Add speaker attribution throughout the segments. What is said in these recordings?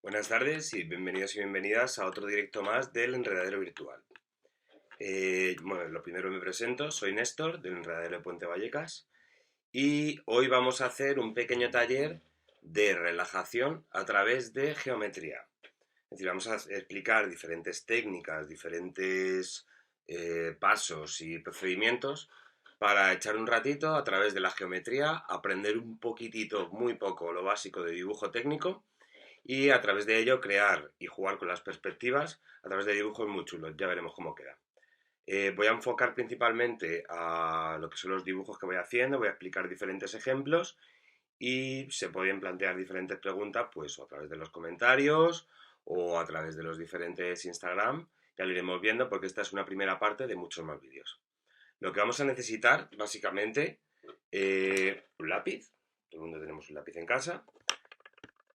Speaker 1: Buenas tardes y bienvenidos y bienvenidas a otro directo más del Enredadero Virtual. Bueno, lo primero me presento, soy Néstor del Enredadero de Puente Vallecas y hoy vamos a hacer un pequeño taller de relajación a través de geometría. Es decir, vamos a explicar diferentes técnicas, diferentes pasos y procedimientos para echar un ratito a través de la geometría, aprender un poquitito, muy poco, lo básico de dibujo técnico y a través de ello crear y jugar con las perspectivas a través de dibujos muy chulos. Ya veremos cómo queda. Voy a enfocar principalmente a lo que son los dibujos que voy haciendo, voy a explicar diferentes ejemplos y se pueden plantear diferentes preguntas pues o a través de los comentarios o a través de los diferentes Instagram. Ya lo iremos viendo porque esta es una primera parte de muchos más vídeos. Lo que vamos a necesitar básicamente, un lápiz, todo el mundo tenemos un lápiz en casa,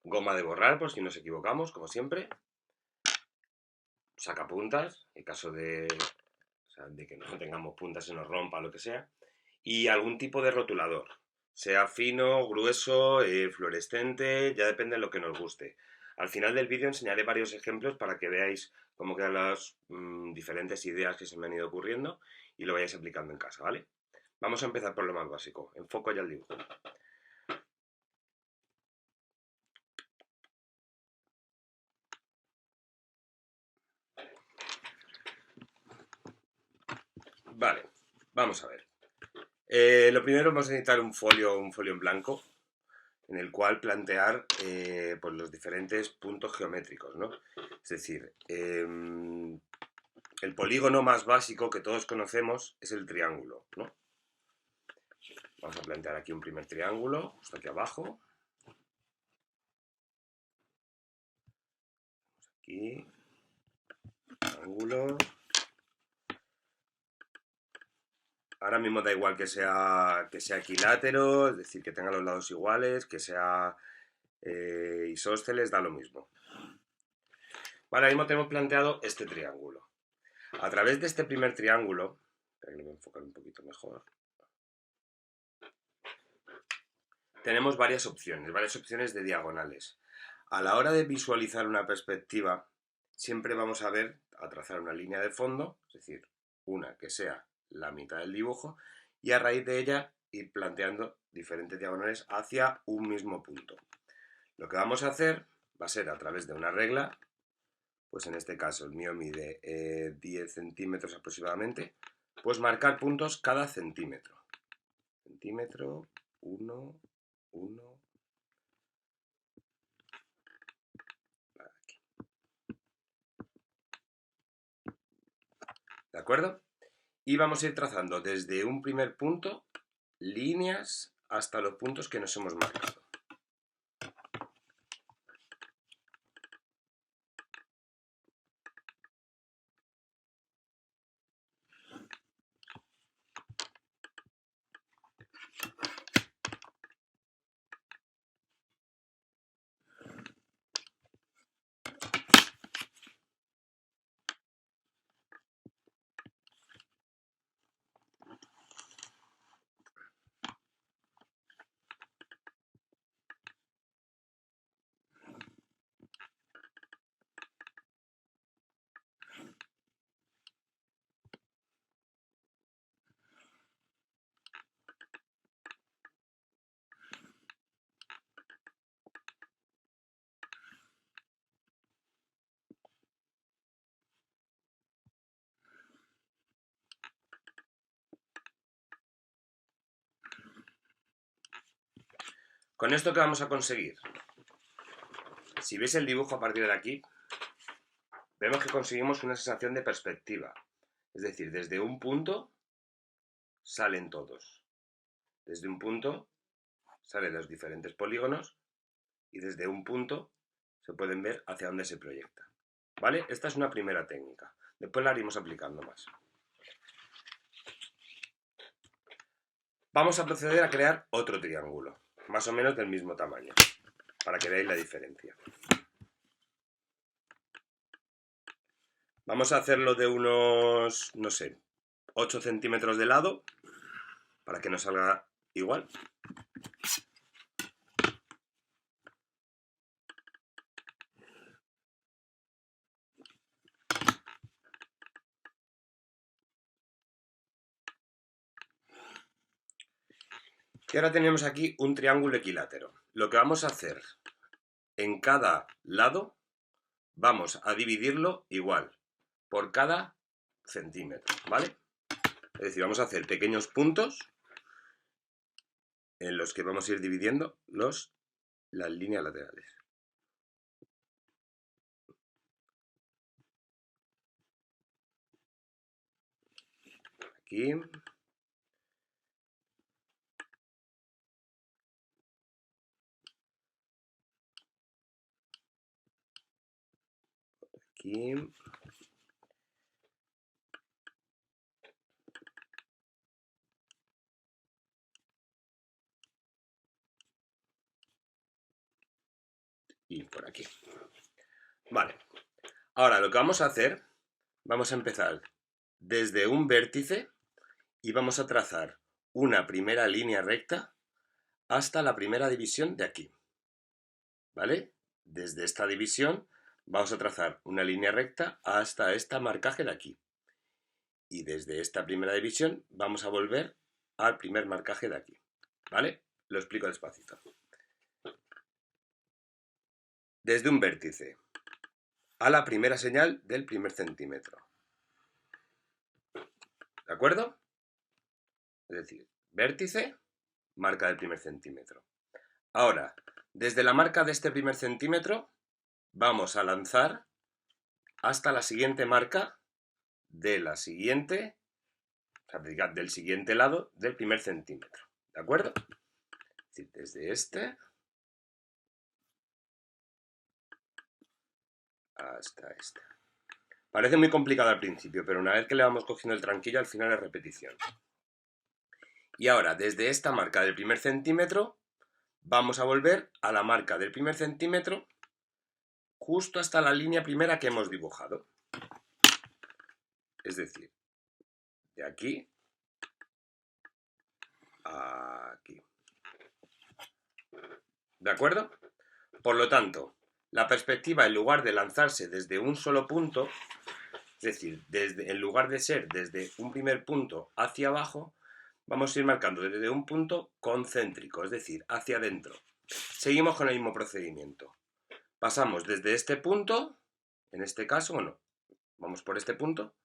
Speaker 1: goma de borrar por si nos equivocamos, como siempre, sacapuntas, en caso de que no tengamos puntas, se nos rompa, lo que sea, y algún tipo de rotulador, sea fino, grueso, fluorescente, ya depende de lo que nos guste. Al final del vídeo enseñaré varios ejemplos para que veáis cómo quedan las diferentes ideas que se me han ido ocurriendo y lo vayáis aplicando en casa, ¿vale? Vamos a empezar por lo más básico. Enfoco ya el dibujo. Vale, vamos a ver. Lo primero vamos a necesitar un folio en blanco en el cual plantear pues los diferentes puntos geométricos, ¿no? Es decir, el polígono más básico que todos conocemos es el triángulo, ¿no? Vamos a plantear aquí un primer triángulo, justo aquí abajo. Aquí, triángulo. Ahora mismo da igual que sea equilátero, es decir, que tenga los lados iguales, que sea isósceles, da lo mismo. Vale, ahora mismo tenemos planteado este triángulo. A través de este primer triángulo, espera que lo voy a enfocar un poquito mejor, tenemos varias opciones de diagonales. A la hora de visualizar una perspectiva, siempre vamos a trazar una línea de fondo, es decir, una que sea la mitad del dibujo, y a raíz de ella ir planteando diferentes diagonales hacia un mismo punto. Lo que vamos a hacer va a ser a través de una regla, pues en este caso el mío mide 10 centímetros aproximadamente, pues marcar puntos cada centímetro. Centímetro, 1, 1, aquí. ¿De acuerdo? Y vamos a ir trazando desde un primer punto líneas hasta los puntos que nos hemos marcado. ¿Con esto qué vamos a conseguir? Si veis el dibujo a partir de aquí, vemos que conseguimos una sensación de perspectiva. Es decir, desde un punto salen todos. Desde un punto salen los diferentes polígonos y desde un punto se pueden ver hacia dónde se proyecta. ¿Vale? Esta es una primera técnica. Después la iremos aplicando más. Vamos a proceder a crear otro triángulo, más o menos del mismo tamaño, para que veáis la diferencia. Vamos a hacerlo de unos, no sé, 8 centímetros de lado, para que nos salga igual. Y ahora tenemos aquí un triángulo equilátero. Lo que vamos a hacer en cada lado, vamos a dividirlo igual, por cada centímetro, ¿vale? Es decir, vamos a hacer pequeños puntos en los que vamos a ir dividiendo las líneas laterales. Aquí. Aquí. Y por aquí. Vale. Ahora lo que vamos a hacer, vamos a empezar desde un vértice y vamos a trazar una primera línea recta hasta la primera división de aquí. ¿Vale? Desde esta división vamos a trazar una línea recta hasta este marcaje de aquí. Y desde esta primera división vamos a volver al primer marcaje de aquí. ¿Vale? Lo explico despacito. Desde un vértice a la primera señal del primer centímetro. ¿De acuerdo? Es decir, vértice, marca del primer centímetro. Ahora, desde la marca de este primer centímetro, vamos a lanzar hasta la siguiente marca de la siguiente, del siguiente lado del primer centímetro. ¿De acuerdo? Es decir, desde este hasta este. Parece muy complicado al principio, pero una vez que le vamos cogiendo el tranquillo, al final es repetición. Y ahora, desde esta marca del primer centímetro, vamos a volver a la marca del primer centímetro justo hasta la línea primera que hemos dibujado. Es decir, de aquí a aquí. ¿De acuerdo? Por lo tanto, la perspectiva, en lugar de lanzarse desde un solo punto, es decir, en lugar de ser desde un primer punto hacia abajo, vamos a ir marcando desde un punto concéntrico, es decir, hacia adentro. Seguimos con el mismo procedimiento. Pasamos desde este punto, en este caso, bueno, vamos por este punto,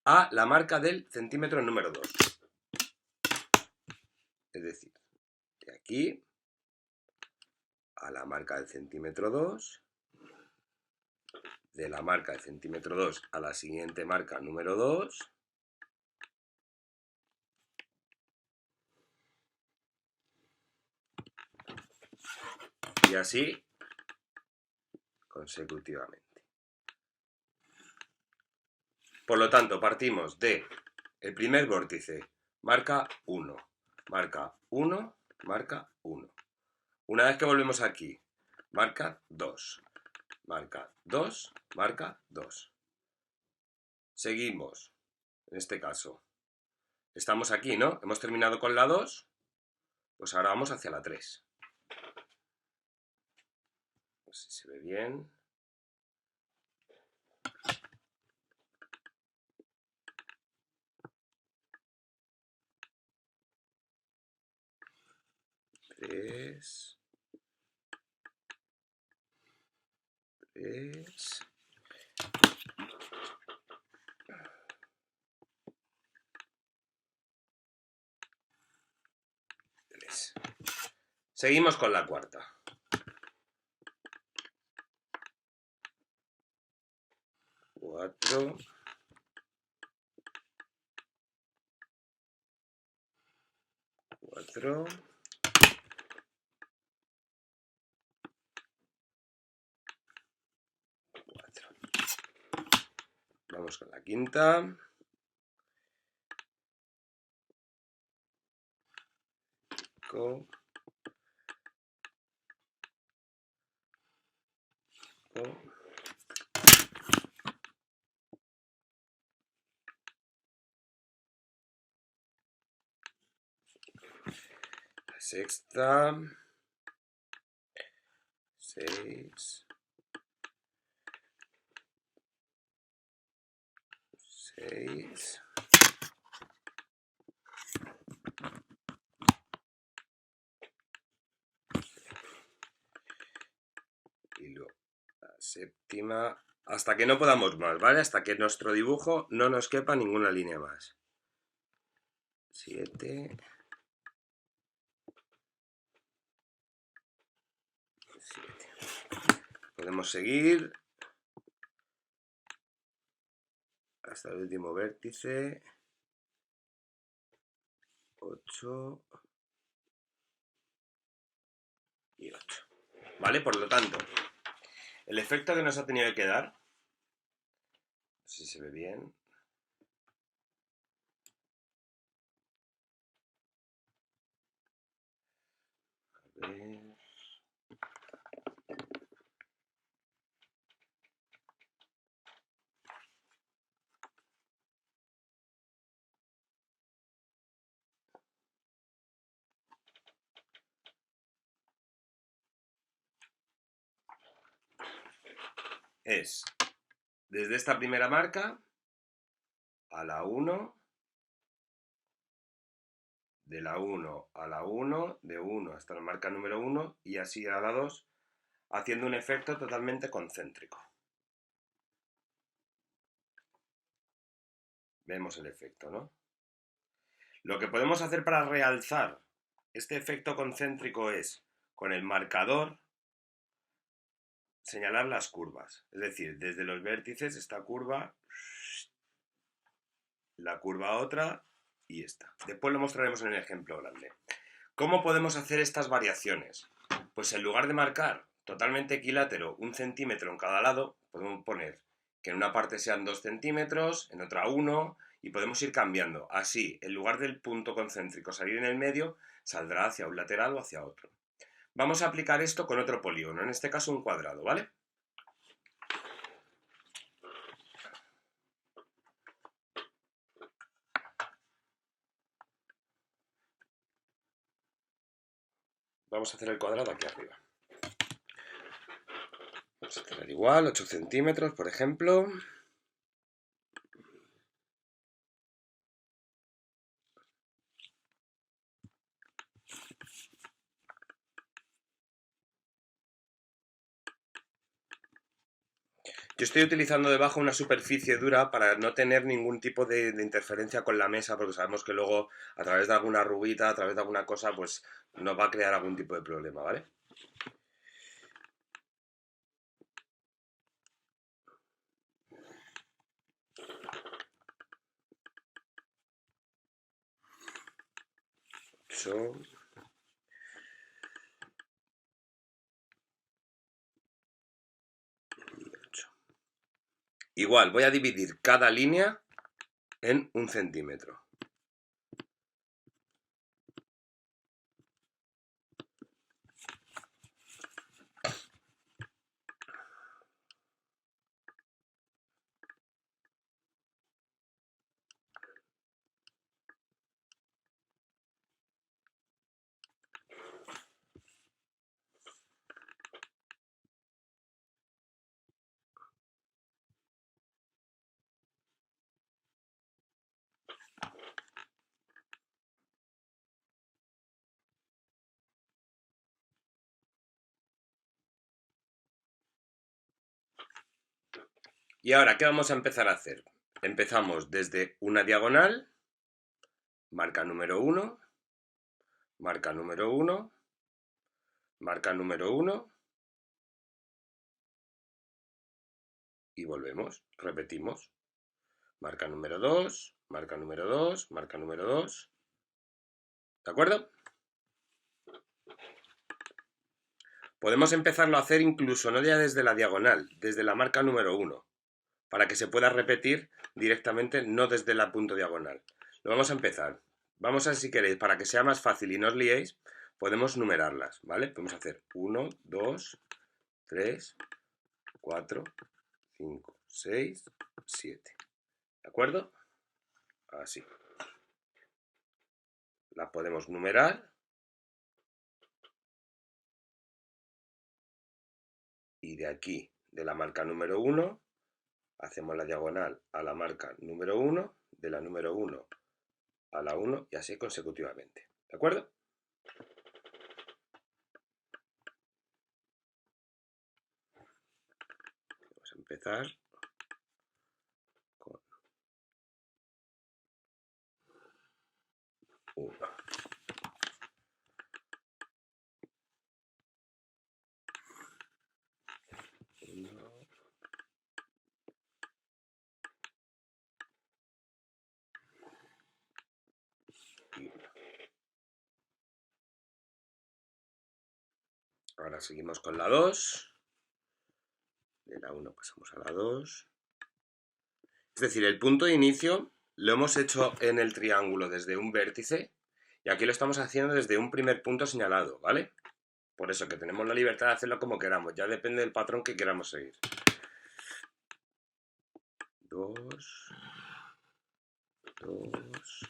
Speaker 1: a la marca del centímetro número 2. Es decir, de aquí a la marca del centímetro 2, de la marca del centímetro 2 a la siguiente marca número 2, y así consecutivamente. Por lo tanto, partimos de el primer vórtice, marca 1, marca 1, marca 1. Una vez que volvemos aquí, marca 2, marca 2, marca 2. Seguimos, en este caso. Estamos aquí, ¿no? Hemos terminado con la 2, pues ahora vamos hacia la 3. No sé si se ve bien. Tres. Seguimos con la cuarta. 4. 4. 4. Vamos con la quinta. 5. 5. La sexta. 6. 6. y luego la séptima, hasta que no podamos más, ¿vale? Hasta que nuestro dibujo no nos quepa ninguna línea más. 7, 7. Podemos seguir hasta el último vértice. 8 y 8. ¿Vale? Por lo tanto, el efecto que nos ha tenido que dar, no sé si se ve bien, a ver, es desde esta primera marca a la 1, de la 1 a la 1, de 1 hasta la marca número 1 y así a la 2, haciendo un efecto totalmente concéntrico. Vemos el efecto, ¿no? Lo que podemos hacer para realzar este efecto concéntrico es, con el marcador, señalar las curvas. Es decir, desde los vértices, esta curva, la curva otra y esta. Después lo mostraremos en el ejemplo grande. ¿Cómo podemos hacer estas variaciones? Pues en lugar de marcar totalmente equilátero 1 centímetro en cada lado, podemos poner que en una parte sean 2 centímetros, en otra 1, y podemos ir cambiando. Así, en lugar del punto concéntrico salir en el medio, saldrá hacia un lateral o hacia otro. Vamos a aplicar esto con otro polígono, en este caso un cuadrado, ¿vale? Vamos a hacer el cuadrado aquí arriba. Vamos a hacer igual, 8 centímetros, por ejemplo. Yo estoy utilizando debajo una superficie dura para no tener ningún tipo de interferencia con la mesa, porque sabemos que luego, a través de alguna arruguita, a través de alguna cosa, pues nos va a crear algún tipo de problema, ¿vale? Eso. Y 8. Igual, voy a dividir cada línea en 1 centímetro. Y ahora, ¿qué vamos a empezar a hacer? Empezamos desde una diagonal, marca número 1, marca número 1, marca número 1, y volvemos, repetimos. Marca número 2, marca número 2, marca número 2. ¿De acuerdo? Podemos empezarlo a hacer incluso no ya desde la diagonal, desde la marca número 1, para que se pueda repetir directamente, no desde la punto diagonal. Lo vamos a empezar. Vamos a, si queréis, para que sea más fácil y no os liéis, podemos numerarlas, ¿vale? Podemos hacer 1, 2, 3, 4, 5, 6, 7. ¿De acuerdo? Así. Las podemos numerar. Y de aquí, de la marca número 1, hacemos la diagonal a la marca número 1, de la número 1 a la 1 y así consecutivamente. ¿De acuerdo? empezar con 1. Ahora seguimos con la 2. De la 1 pasamos a la 2. Es decir, el punto de inicio lo hemos hecho en el triángulo desde un vértice y aquí lo estamos haciendo desde un primer punto señalado, ¿vale? Por eso que tenemos la libertad de hacerlo como queramos, ya depende del patrón que queramos seguir. 2, 2, 2.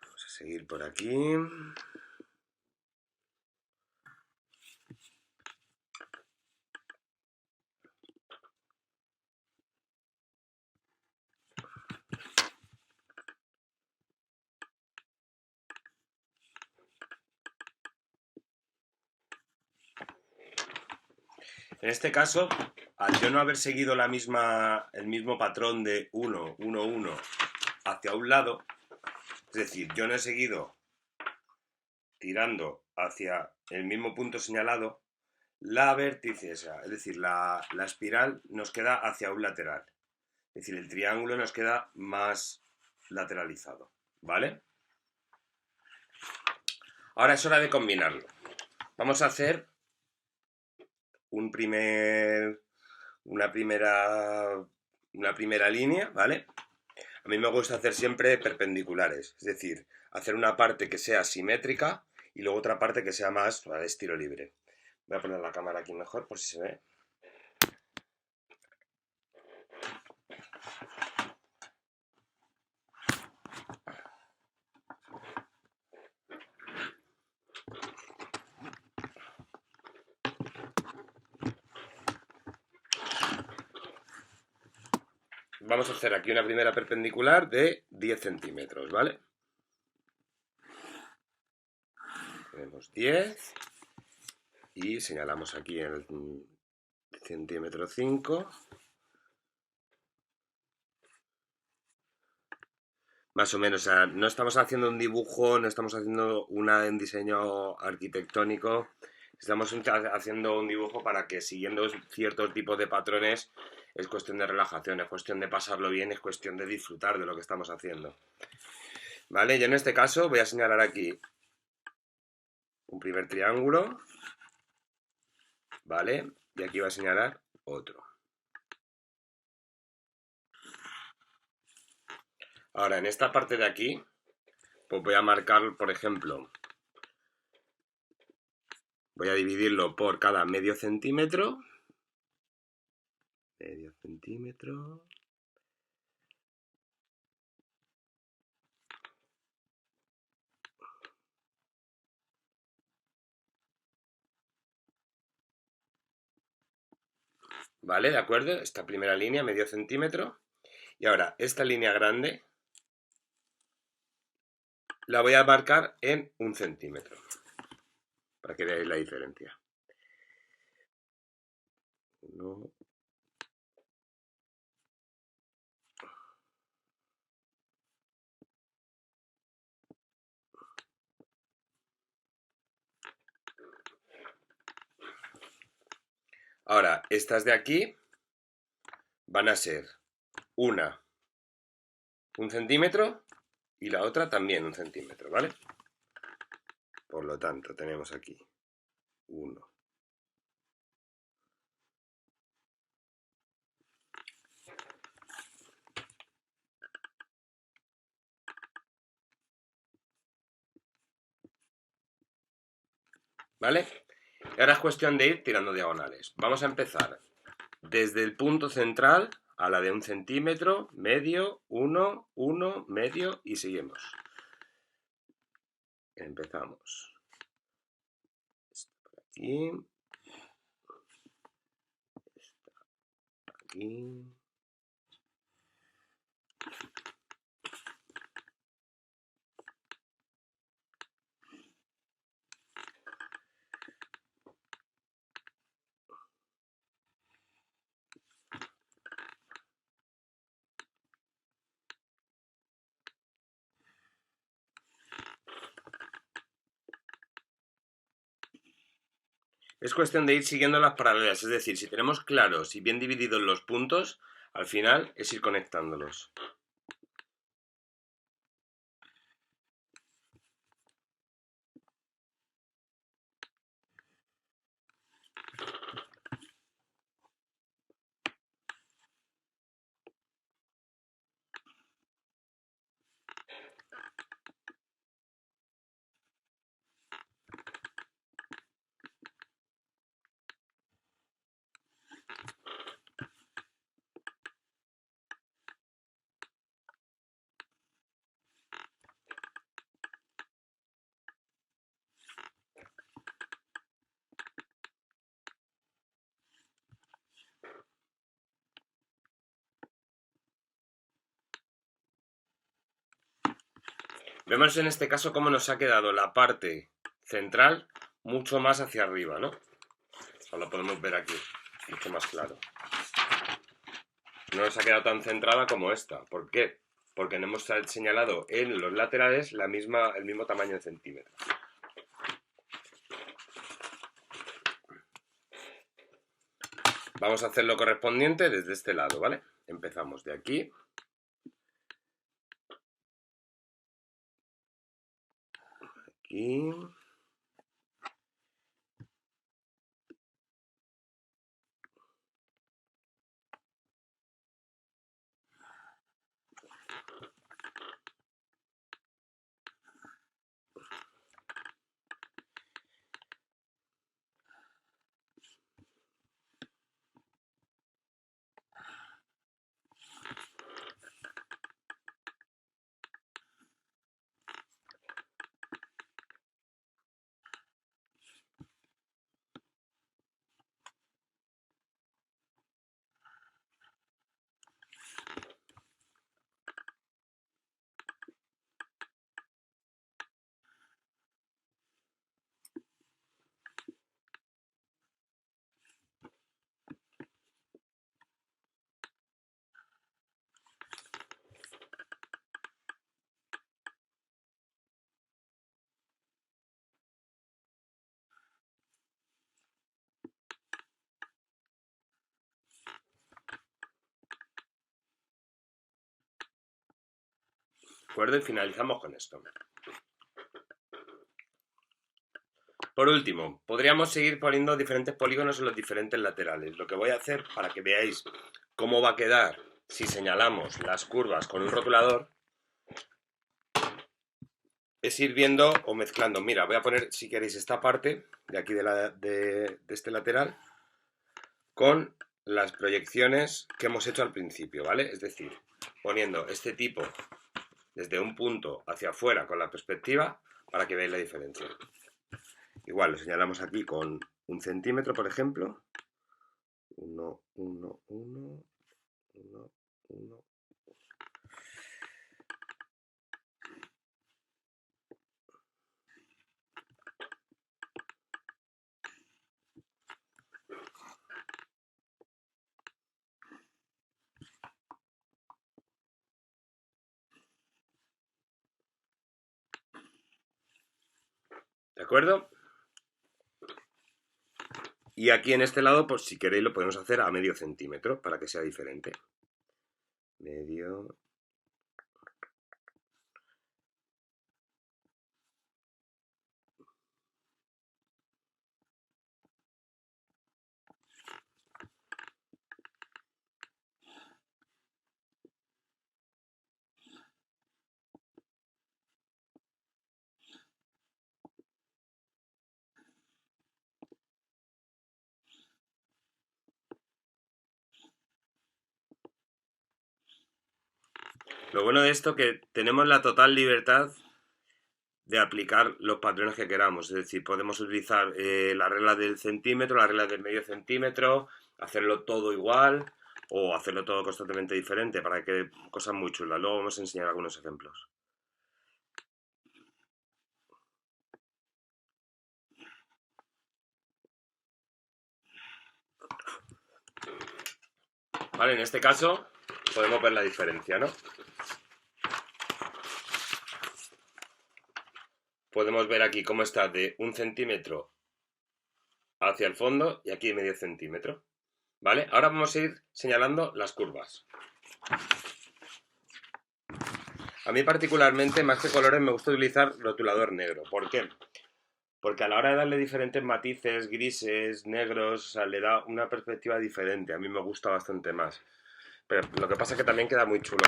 Speaker 1: Vamos a seguir por aquí. En este caso, al yo no haber seguido el mismo patrón de 1, 1, 1 hacia un lado, es decir, yo no he seguido tirando hacia el mismo punto señalado, la vértice, es decir, la espiral nos queda hacia un lateral. Es decir, el triángulo nos queda más lateralizado, ¿vale? Ahora es hora de combinarlo. Vamos a hacer una primera línea, ¿vale? A mí me gusta hacer siempre perpendiculares, es decir, hacer una parte que sea simétrica y luego otra parte que sea más de estilo libre. Voy a poner la cámara aquí mejor por si se ve. Vamos a hacer aquí una primera perpendicular de 10 centímetros, ¿vale? Tenemos 10 y señalamos aquí el centímetro 5. Más o menos, o sea, no estamos haciendo un dibujo, no estamos haciendo un diseño arquitectónico, estamos haciendo un dibujo para que siguiendo ciertos tipos de patrones es cuestión de relajación, es cuestión de pasarlo bien, es cuestión de disfrutar de lo que estamos haciendo. ¿Vale? Yo en este caso voy a señalar aquí un primer triángulo, ¿vale? Y aquí voy a señalar otro. Ahora, en esta parte de aquí, pues voy a marcar, por ejemplo, voy a dividirlo por cada medio centímetro. Medio centímetro. ¿Vale? ¿De acuerdo? Esta primera línea, medio centímetro. Y ahora, esta línea grande la voy a marcar en 1 centímetro. Para que veáis la diferencia. Uno. Ahora, estas de aquí van a ser una 1 centímetro y la otra también 1 centímetro, ¿vale? Por lo tanto, tenemos aquí 1. ¿Vale? Y ahora es cuestión de ir tirando diagonales. Vamos a empezar desde el punto central a la de 1 centímetro, medio, 1, 1, medio y seguimos. Empezamos. Esta por aquí. Esta por aquí. Es cuestión de ir siguiendo las paralelas, es decir, si tenemos claros y bien divididos los puntos, al final es ir conectándolos. Vemos en este caso cómo nos ha quedado la parte central mucho más hacia arriba, ¿no? Eso lo podemos ver aquí, mucho más claro. No nos ha quedado tan centrada como esta. ¿Por qué? Porque no hemos señalado en los laterales el mismo tamaño en centímetros. Vamos a hacer lo correspondiente desde este lado, ¿vale? Empezamos de aquí. Aquí. ¿De acuerdo? Y finalizamos con esto. Por último, podríamos seguir poniendo diferentes polígonos en los diferentes laterales. Lo que voy a hacer para que veáis cómo va a quedar si señalamos las curvas con un rotulador es ir viendo o mezclando. Mira, voy a poner, si queréis, esta parte de aquí de este lateral con las proyecciones que hemos hecho al principio, ¿vale? Es decir, poniendo este tipo desde un punto hacia afuera con la perspectiva para que veáis la diferencia. Igual lo señalamos aquí con 1 centímetro, por ejemplo. 1, 1, 1, 1, 1. ¿De acuerdo? Y aquí en este lado, pues si queréis lo podemos hacer a medio centímetro para que sea diferente. Medio. Lo bueno de esto es que tenemos la total libertad de aplicar los patrones que queramos. Es decir, podemos utilizar la regla del centímetro, la regla del medio centímetro, hacerlo todo igual o hacerlo todo constantemente diferente para que cosas muy chulas. Luego vamos a enseñar algunos ejemplos. Vale, en este caso podemos ver la diferencia, ¿no? Podemos ver aquí cómo está de 1 centímetro hacia el fondo y aquí de medio centímetro. ¿Vale? Ahora vamos a ir señalando las curvas. A mí particularmente, más que colores, me gusta utilizar rotulador negro. ¿Por qué? Porque a la hora de darle diferentes matices, grises, negros, o sea, le da una perspectiva diferente. A mí me gusta bastante más. Pero lo que pasa es que también queda muy chulo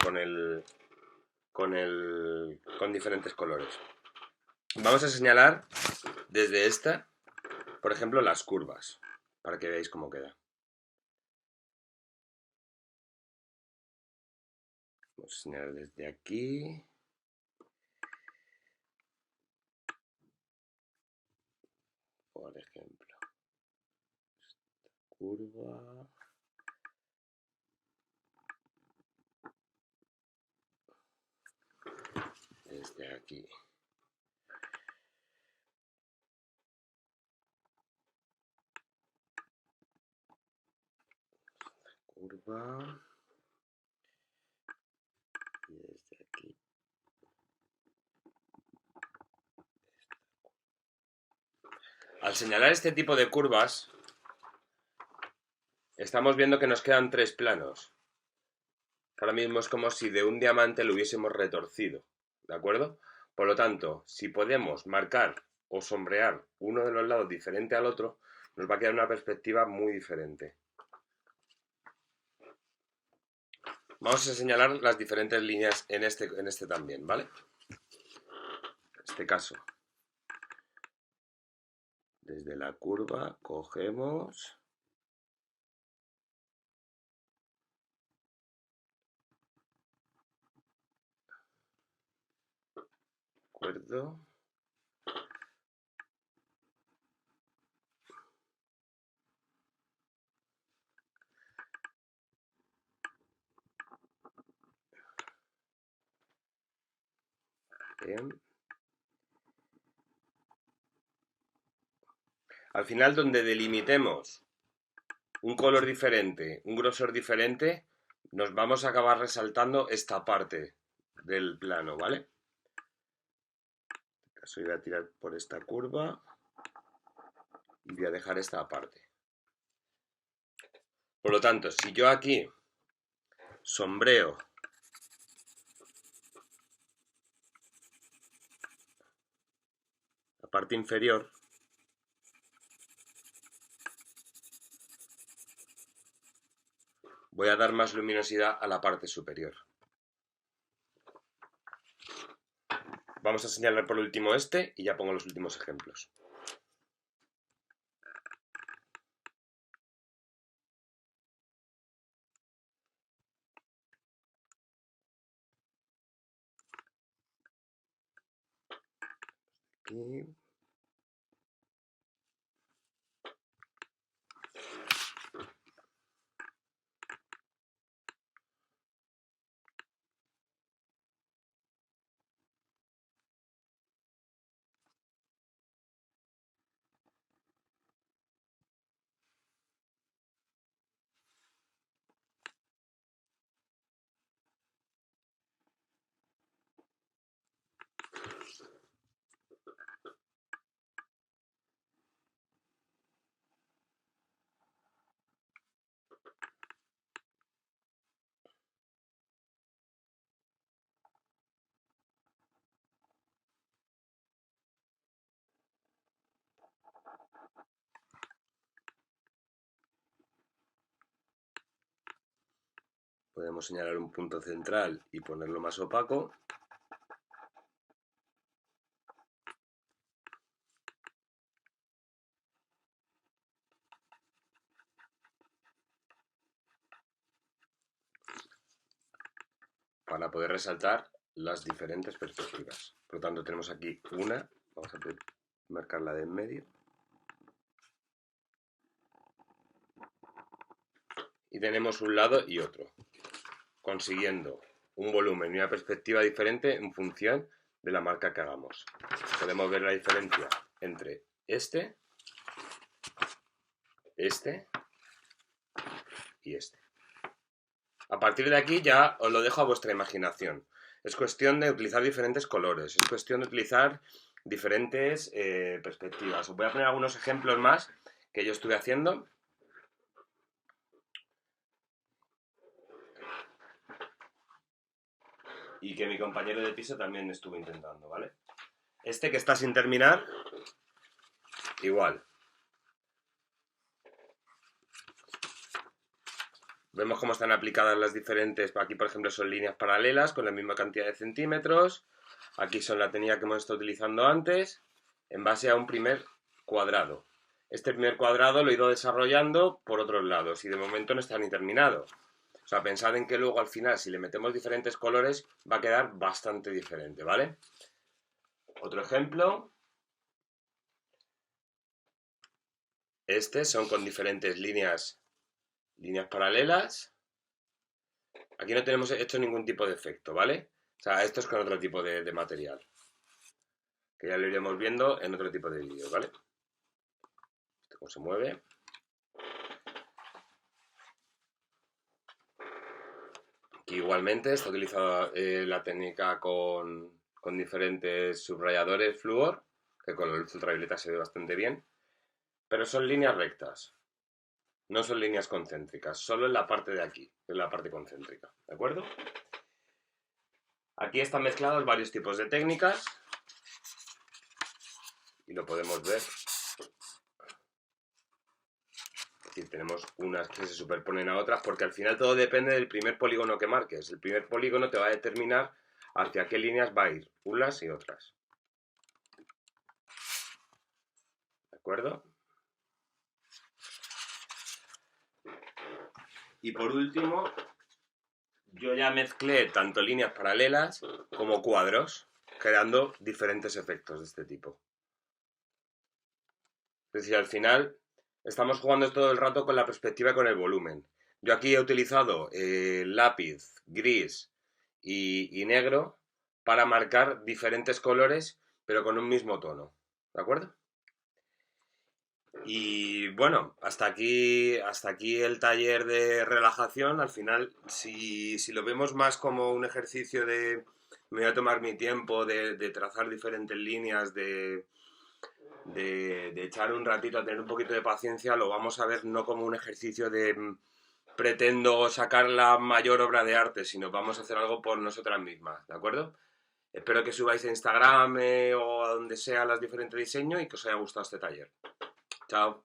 Speaker 1: con diferentes colores. Vamos a señalar desde esta, por ejemplo, las curvas, para que veáis cómo queda. Vamos a señalar desde aquí. Por ejemplo, esta curva. Desde aquí. Curva. Y desde aquí. Al señalar este tipo de curvas, estamos viendo que nos quedan 3 planos. Ahora mismo es como si de un diamante lo hubiésemos retorcido, ¿de acuerdo? Por lo tanto, si podemos marcar o sombrear uno de los lados diferente al otro, nos va a quedar una perspectiva muy diferente. Vamos a señalar las diferentes líneas en este también, ¿vale? En este caso, desde la curva cogemos... ¿De acuerdo? Bien. Al final, donde delimitemos un color diferente, un grosor diferente, nos vamos a acabar resaltando esta parte del plano, ¿vale? En este caso voy a tirar por esta curva y voy a dejar esta parte. Por lo tanto, si yo aquí sombreo la parte inferior, voy a dar más luminosidad a la parte superior. Vamos a señalar por último este y ya pongo los últimos ejemplos. Aquí. Podemos señalar un punto central y ponerlo más opaco. Para poder resaltar las diferentes perspectivas. Por lo tanto, tenemos aquí una, vamos a marcarla de en medio. Y tenemos un lado y otro, consiguiendo un volumen y una perspectiva diferente en función de la marca que hagamos. Podemos ver la diferencia entre este y este. A partir de aquí ya os lo dejo a vuestra imaginación. Es cuestión de utilizar diferentes colores, es cuestión de utilizar diferentes perspectivas. Os voy a poner algunos ejemplos más que yo estuve haciendo. Y que mi compañero de piso también estuvo intentando, ¿vale? Este que está sin terminar, igual. Vemos cómo están aplicadas las diferentes, aquí por ejemplo son líneas paralelas con la misma cantidad de centímetros, aquí son la técnica que hemos estado utilizando antes, en base a un primer cuadrado. Este primer cuadrado lo he ido desarrollando por otros lados y de momento no está ni terminado. O sea, pensad en que luego al final si le metemos diferentes colores va a quedar bastante diferente, ¿vale? Otro ejemplo. Son con diferentes líneas paralelas. Aquí no tenemos hecho ningún tipo de efecto, ¿vale? O sea, esto es con otro tipo de material. Que ya lo iremos viendo en otro tipo de vídeo, ¿vale? Esto cómo se mueve. Aquí igualmente está utilizada la técnica con diferentes subrayadores flúor, que con la luz ultravioleta se ve bastante bien. Pero son líneas rectas. No son líneas concéntricas, solo en la parte de aquí, en la parte concéntrica, ¿de acuerdo? Aquí están mezclados varios tipos de técnicas y lo podemos ver. Es decir, tenemos unas que se superponen a otras porque al final todo depende del primer polígono que marques. El primer polígono te va a determinar hacia qué líneas va a ir, unas y otras. ¿De acuerdo? Y por último, yo ya mezclé tanto líneas paralelas como cuadros, creando diferentes efectos de este tipo. Es decir, al final estamos jugando todo el rato con la perspectiva y con el volumen. Yo aquí he utilizado lápiz, gris y negro para marcar diferentes colores, pero con un mismo tono. ¿De acuerdo? Y bueno, hasta aquí el taller de relajación. Al final, si lo vemos más como un ejercicio de me voy a tomar mi tiempo de trazar diferentes líneas, de echar un ratito a tener un poquito de paciencia, lo vamos a ver no como un ejercicio de pretendo sacar la mayor obra de arte, sino vamos a hacer algo por nosotras mismas, ¿de acuerdo? Espero que subáis a Instagram o a donde sea los diferentes diseños y que os haya gustado este taller. Chao.